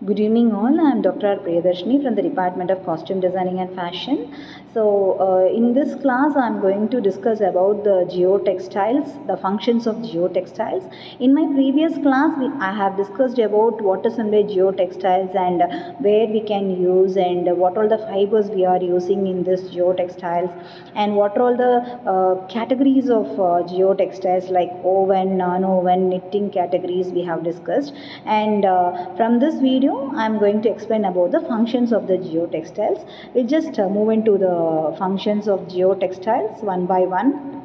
Good evening all, I am Dr.R.Priyadharshini from the Department of Costume Designing and Fashion. So in this class I am going to discuss about the Geo Textiles, the functions of Geo Textiles. In my previous class I have discussed about what is in the Geo Textiles and where we can use and what all the fibers we are using in this Geo Textiles and what are all the categories of Geo Textiles like oven, non-oven, knitting categories we have discussed. And from this video I am going to explain about the functions of the Geo Textiles. We'll just move into the functions of Geo Textiles one by one.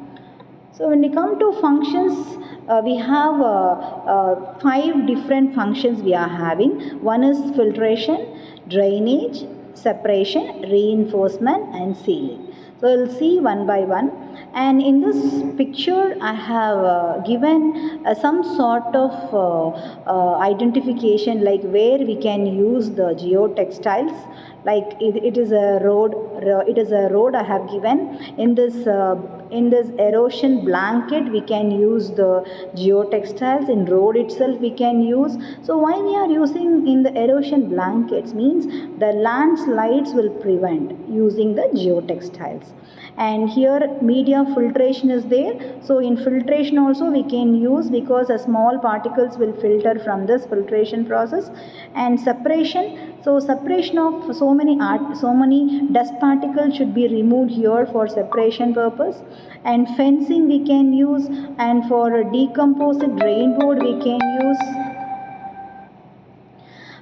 So when we come to functions, we have 5 different functions we are having. One is filtration, drainage, separation, reinforcement and sealing. So we'll see one by one. And in this picture I have given some sort of identification like where we can use the Geo Textiles. Like it is a road I have given. In this erosion blanket we can use the Geo Textiles. In road itself we can use. So why we are using in the erosion blankets means the landslides will prevent using the Geo Textiles. And here media filtration is there. So in filtration also we can use because a small particles will filter from this filtration process. And separation, so separation of so many dust particles should be removed here for separation purpose. And fencing we can use, and for a decomposite drain board we can use.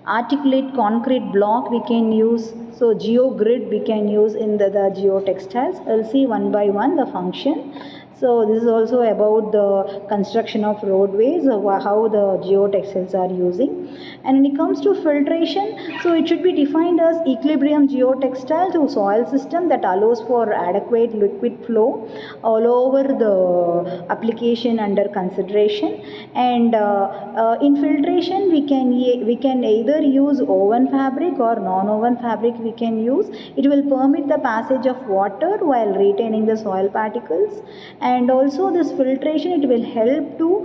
Articulate concrete block we can use. So Geo grid we can use in the Geo Textiles. We'll see one by one the function. So this is also about the construction of roadways, how the Geo Textiles are using. And when it comes to filtration, so it should be defined as equilibrium Geo Textile to soil system that allows for adequate liquid flow all over the application under consideration. And in filtration we can either use oven fabric or non-oven fabric we can use. It will permit the passage of water while retaining the soil particles. And also this filtration, it will help to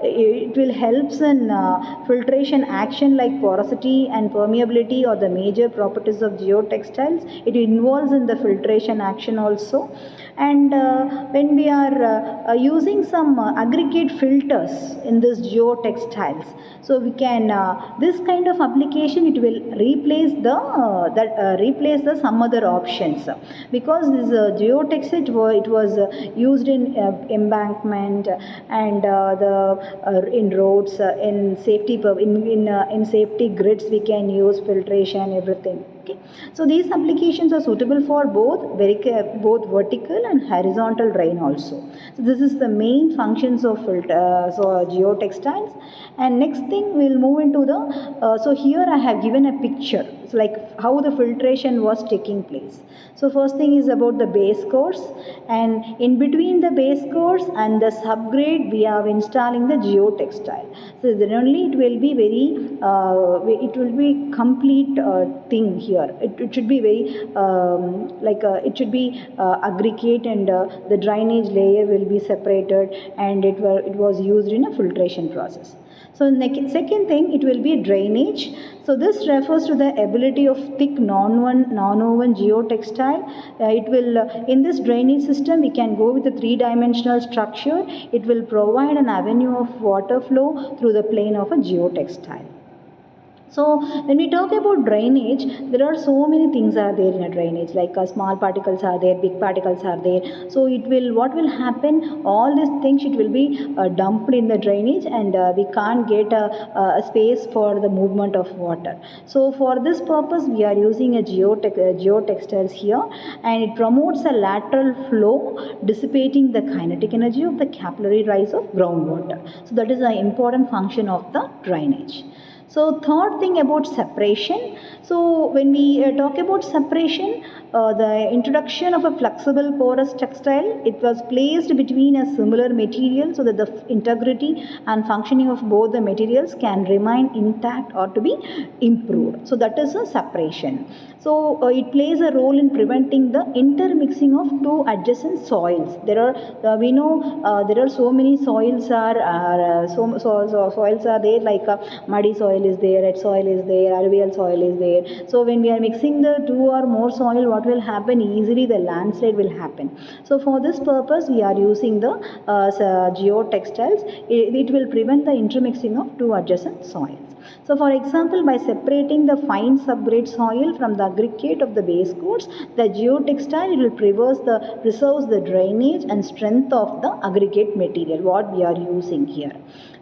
it will helps in filtration action like porosity and permeability or the major properties of Geo Textiles. It involves in the filtration action also. And when we are using some aggregate filters in this Geo Textiles, so we can this kind of application it will replace the some other options, because this Geo Textile it was used in embankment and in roads, in safety in safety grids we can use filtration everything. Okay. So these applications are suitable for both vertical and horizontal drain also. So this is the main functions of Geo Textiles. And next thing we'll move into the so here I have given a picture. It's like how the filtration was taking place. So first thing is about the base course, and in between the base course and the subgrade we are installing the Geo Textile. So then only it will be it will be complete thing here. It should be very it should be aggregate, and the drainage layer will be separated, and it was used in a filtration process. So second thing, it will be drainage. So this refers to the ability of thick non-woven Geo Textile. It will in this drainage system we can go with a 3-dimensional structure. It will provide an avenue of water flow through the plane of a Geo Textile. So when we talk about drainage, there are so many things are there in a drainage, like small particles are there, big particles are there. So what will happen, all these things it will be dumped in the drainage, and we can't get a space for the movement of water. So for this purpose we are using a Geo Textiles here, and it promotes a lateral flow, dissipating the kinetic energy of the capillary rise of groundwater. So that is an important function of the drainage. So third thing about separation. So when we talk about separation, the introduction of a flexible porous textile, it was placed between a similar material so that the integrity and functioning of both the materials can remain intact or to be improved. So that is a separation. So it plays a role in preventing the intermixing of two adjacent soils. There are we know there are so many soils are soils are there, like muddy soil soil is there, red soil is there, alluvial soil is there. So when we are mixing the two or more soil, what will happen? Easily the landslide will happen. So for this purpose, we are using the Geo Textiles. It will prevent the intermixing of two adjacent soils. So for example, by separating the fine subgrade soil from the aggregate of the base coats, the Geo Textile, it will preserves the drainage and strength of the aggregate material what we are using here.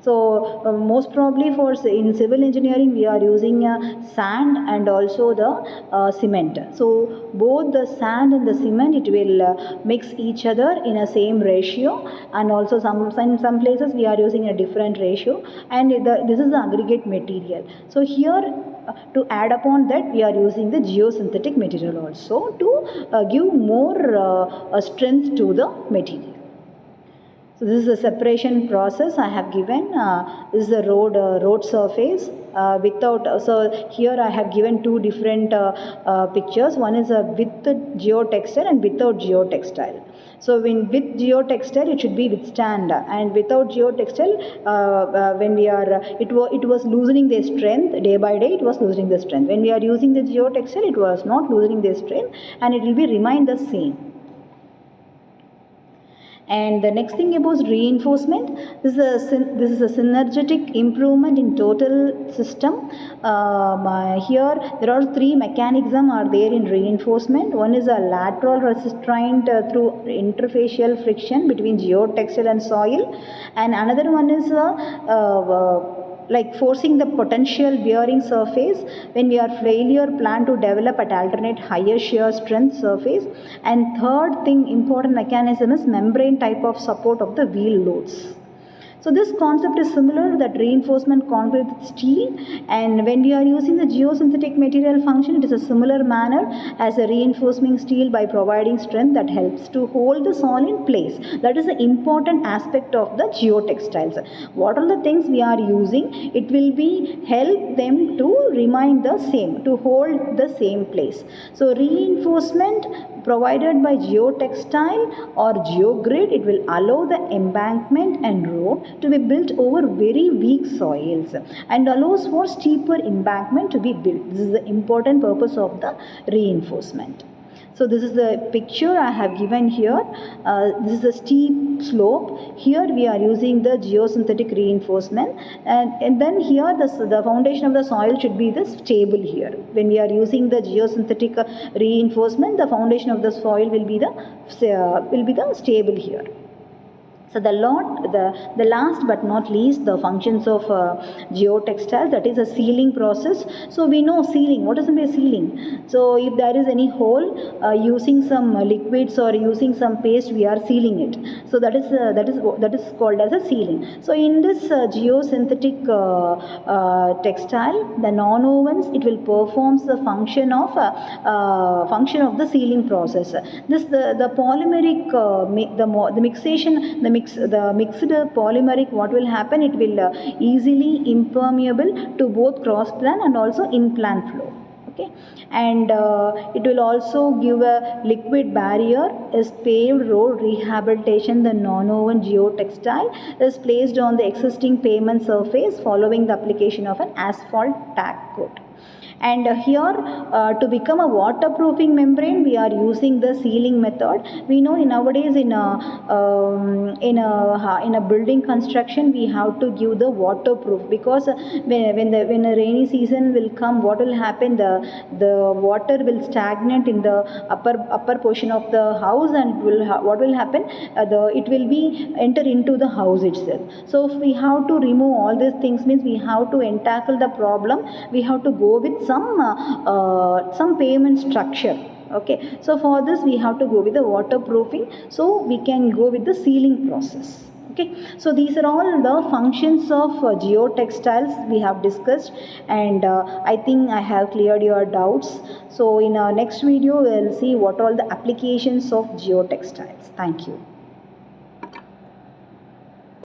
So most probably for in civil engineering we are using sand and also the cement. So both the sand and the cement, it will mix each other in a same ratio, and also in some places we are using a different ratio, and this is the aggregate material. So here to add upon that, we are using the geosynthetic material also to give more strength to the material. So this is the separation process I have given. This is the road surface without. So here I have given two different pictures. One is with the geotextile and without geotextile. So with geotextile, it should be withstand, and without geotextile, when we are it was loosening their strength day by day. It was losing the strength. When we are using the geotextile, it was not losing their strength, and it will be remain the same. And the next thing about reinforcement, this is a synergetic improvement in total system. Here there are three mechanisms are there in reinforcement. One is a lateral restraint through interfacial friction between geotextile and soil, and another one is like forcing the potential bearing surface when we are failure plan to develop at alternate higher shear strength surface. And third thing important mechanism is membrane type of support of the wheel loads. So this concept is similar that reinforcement concrete with steel, and when we are using the geosynthetic material function, it is a similar manner as a reinforcing steel by providing strength that helps to hold the soil in place. That is the important aspect of the geotextiles. What are the things we are using? It will be help them to remain the same, to hold the same place. So reinforcement provided by geotextile or geogrid, it will allow the embankment and road to be built over very weak soils and allows for steeper embankment to be built. This is the important purpose of the reinforcement. So this is the picture I have given here. This is a steep slope. Here we are using the geosynthetic reinforcement, and then here the foundation of the soil should be the stable here. When we are using the geosynthetic reinforcement, the foundation of the soil will be the stable here. So the last but not least, the functions of geotextiles, that is a sealing process. So we know sealing. What is the sealing? So if there is any hole, using some liquids or using some paste, we are sealing it. So that is called as a sealing. So in this geosynthetic textile, the non-wovens, it will performs the function of the sealing process. This the polymeric the mixed polymeric, what will happen? It will easily impermeable to both cross plan and also in plan flow. Okay, and it will also give a liquid barrier. Is paved road rehabilitation. The non-woven geotextile is placed on the existing pavement surface following the application of an asphalt tack coat. And here to become a waterproofing membrane, we are using the sealing method. We know nowadays in a building construction, we have to give the waterproof, because when a rainy season will come, what will happen? The water will stagnate in the upper portion of the house, and what will happen? It will be enter into the house itself. So if we have to remove all these things, means we have to tackle the problem. We have to go with some pavement structure. Okay, so for this we have to go with the waterproofing, so we can go with the sealing process. Okay, so these are all the functions of geotextiles we have discussed, and I think I have cleared your doubts. So in our next video we will see what all the applications of geotextiles. Thank you.